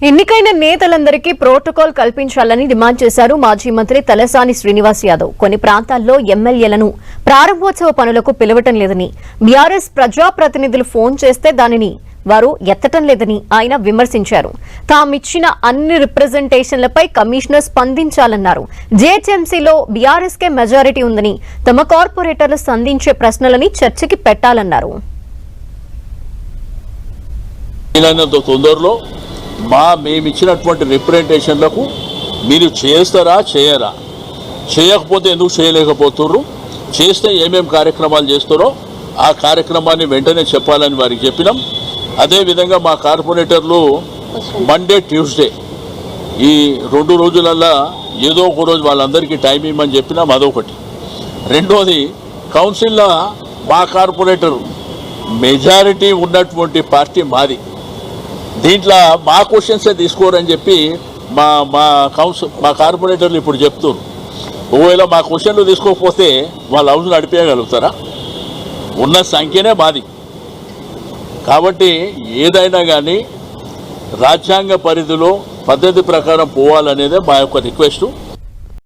ఎన్నికైన నేతలందరికీ ప్రోటోకాల్ కల్పించాలని డిమాండ్ చేశారు మాజీ మంత్రి తలసాని శ్రీనివాస్ యాదవ్. కొన్ని ప్రాంతాల్లో ఎమ్మెల్యేలను ప్రారంభోత్సవ పనులకు పిలవటం లేదని, బీఆర్ఎస్ ప్రజాప్రతినిధులు ఫోన్ చేస్తే దానిని వారు ఎత్తటం లేదని ఆయన విమర్శించారు. తామిచ్చిన అన్ని రిప్రజెంటేషన్లపై కమిషనర్ స్పందించాలన్నారు. జీహెచ్ఎంసీలో బీఆర్ఎస్ కే మెజారిటీ ఉందని, తమ కార్పొరేటర్లు సంధించే ప్రశ్నలని చర్చకి పెట్టాలన్నారు. మేమిచ్చినటువంటి రిప్రజెంటేషన్లకు మీరు చేస్తారా చేయరా, చేయకపోతే ఎందుకు చేయలేకపోతుర్రు, చేస్తే ఏమేమి కార్యక్రమాలు చేస్తారో ఆ కార్యక్రమాన్ని వెంటనే చెప్పాలని వారికి చెప్పినాం. అదేవిధంగా మా కార్పొరేటర్లు మండే ట్యూస్డే ఈ 2 రోజులల్లా ఏదో ఒక రోజు వాళ్ళందరికీ టైం ఇవ్వమని చెప్పినాం. అదొకటి. రెండోది, కౌన్సిల్లో మా కార్పొరేటర్ మెజారిటీ ఉన్నటువంటి పార్టీ మాది. దీంట్లో మా క్వశ్చన్సే తీసుకోరని చెప్పి మా కార్పొరేటర్లు ఇప్పుడు చెప్తున్నారు. ఒకవేళ మా క్వశ్చన్లు తీసుకోకపోతే వాళ్ళ హౌస్ నడిపేయగలుగుతారా? ఉన్న సంఖ్యనే మాది. కాబట్టి ఏదైనా కానీ రాజ్యాంగ పరిధిలో పద్ధతి ప్రకారం పోవాలనేదే మా యొక్క రిక్వెస్టు.